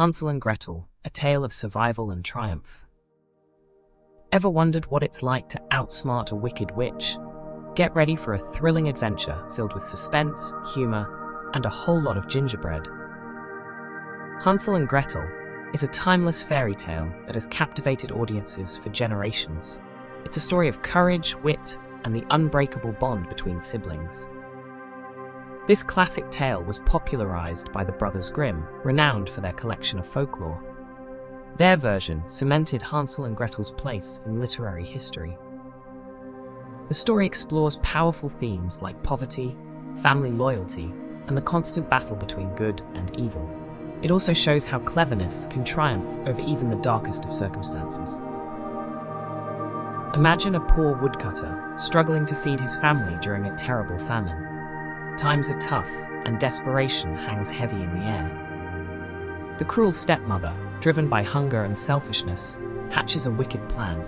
Hansel and Gretel, a tale of survival and triumph. Ever wondered what it's like to outsmart a wicked witch? Get ready for a thrilling adventure filled with suspense, humor, and a whole lot of gingerbread. Hansel and Gretel is a timeless fairy tale that has captivated audiences for generations. It's a story of courage, wit, and the unbreakable bond between siblings. This classic tale was popularized by the Brothers Grimm, renowned for their collection of folklore. Their version cemented Hansel and Gretel's place in literary history. The story explores powerful themes like poverty, family loyalty, and the constant battle between good and evil. It also shows how cleverness can triumph over even the darkest of circumstances. Imagine a poor woodcutter struggling to feed his family during a terrible famine. Times are tough, and desperation hangs heavy in the air. The cruel stepmother, driven by hunger and selfishness, hatches a wicked plan.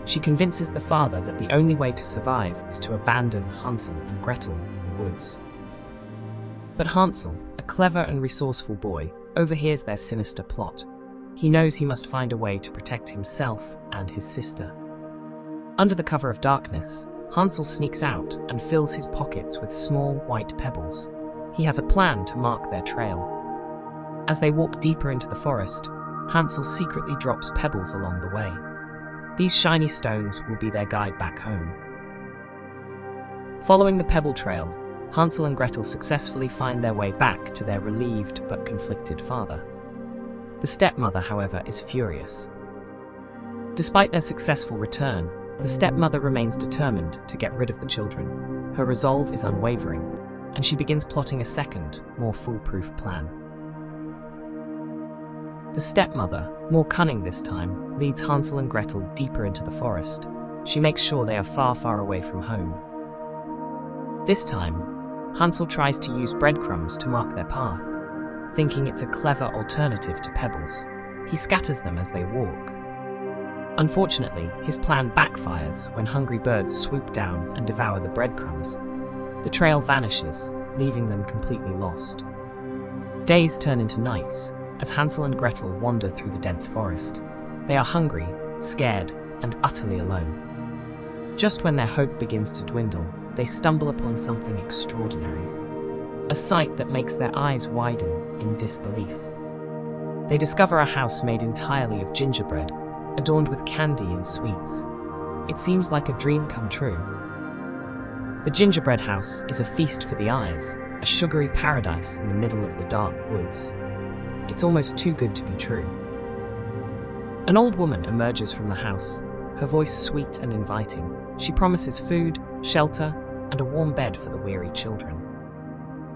She convinces the father that the only way to survive is to abandon Hansel and Gretel in the woods. But Hansel, a clever and resourceful boy, overhears their sinister plot. He knows he must find a way to protect himself and his sister. Under the cover of darkness, Hansel sneaks out and fills his pockets with small white pebbles. He has a plan to mark their trail. As they walk deeper into the forest, Hansel secretly drops pebbles along the way. These shiny stones will be their guide back home. Following the pebble trail, Hansel and Gretel successfully find their way back to their relieved but conflicted father. The stepmother, however, is furious. Despite their successful return, the stepmother remains determined to get rid of the children. Her resolve is unwavering, and she begins plotting a second, more foolproof plan. The stepmother, more cunning this time, leads Hansel and Gretel deeper into the forest. She makes sure they are far, far away from home. This time, Hansel tries to use breadcrumbs to mark their path, thinking it's a clever alternative to pebbles. He scatters them as they walk. Unfortunately, his plan backfires when hungry birds swoop down and devour the breadcrumbs. The trail vanishes, leaving them completely lost. Days turn into nights as Hansel and Gretel wander through the dense forest. They are hungry, scared, and utterly alone. Just when their hope begins to dwindle, they stumble upon something extraordinary. A sight that makes their eyes widen in disbelief. They discover a house made entirely of gingerbread, adorned with candy and sweets. It seems like a dream come true. The gingerbread house is a feast for the eyes, a sugary paradise in the middle of the dark woods. It's almost too good to be true. An old woman emerges from the house, her voice sweet and inviting. She promises food, shelter, and a warm bed for the weary children.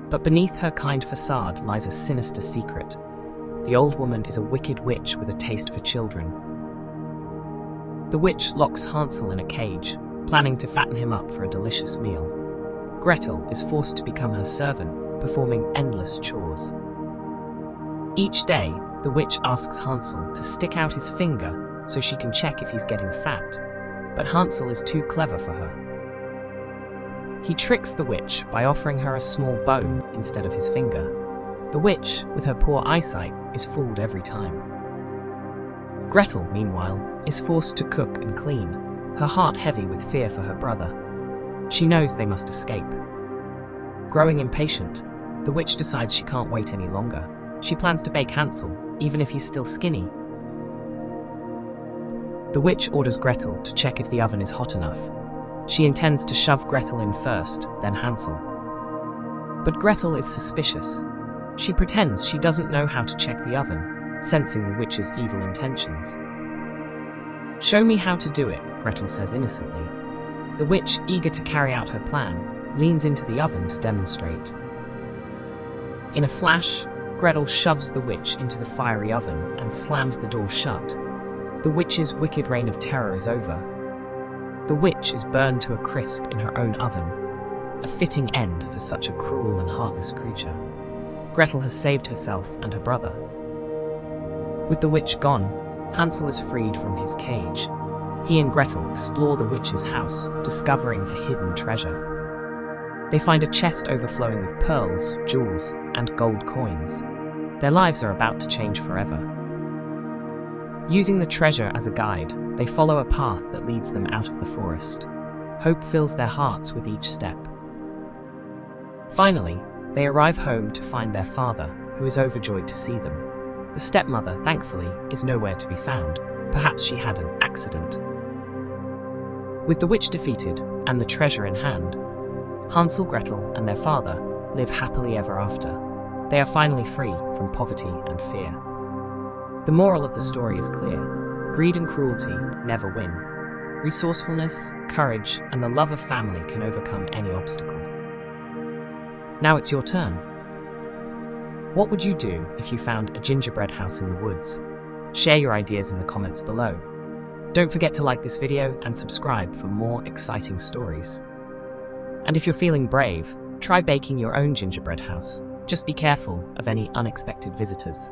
But beneath her kind facade lies a sinister secret. The old woman is a wicked witch with a taste for children. The witch locks Hansel in a cage, planning to fatten him up for a delicious meal. Gretel is forced to become her servant, performing endless chores. Each day, the witch asks Hansel to stick out his finger so she can check if he's getting fat, but Hansel is too clever for her. He tricks the witch by offering her a small bone instead of his finger. The witch, with her poor eyesight, is fooled every time. Gretel, meanwhile, is forced to cook and clean, her heart heavy with fear for her brother. She knows they must escape. Growing impatient, the witch decides she can't wait any longer. She plans to bake Hansel, even if he's still skinny. The witch orders Gretel to check if the oven is hot enough. She intends to shove Gretel in first, then Hansel. But Gretel is suspicious. She pretends she doesn't know how to check the oven, sensing the witch's evil intentions. "Show me how to do it," Gretel says innocently. The witch, eager to carry out her plan, leans into the oven to demonstrate. In a flash, Gretel shoves the witch into the fiery oven and slams the door shut. The witch's wicked reign of terror is over. The witch is burned to a crisp in her own oven, a fitting end for such a cruel and heartless creature. Gretel has saved herself and her brother. With the witch gone, Hansel is freed from his cage. He and Gretel explore the witch's house, discovering a hidden treasure. They find a chest overflowing with pearls, jewels, and gold coins. Their lives are about to change forever. Using the treasure as a guide, they follow a path that leads them out of the forest. Hope fills their hearts with each step. Finally, they arrive home to find their father, who is overjoyed to see them. The stepmother, thankfully, is nowhere to be found. Perhaps she had an accident. With the witch defeated and the treasure in hand, Hansel, Gretel, and their father live happily ever after. They are finally free from poverty and fear. The moral of the story is clear. Greed and cruelty never win. Resourcefulness, courage, and the love of family can overcome any obstacle. Now it's your turn. What would you do if you found a gingerbread house in the woods? Share your ideas in the comments below. Don't forget to like this video and subscribe for more exciting stories. And if you're feeling brave, try baking your own gingerbread house. Just be careful of any unexpected visitors.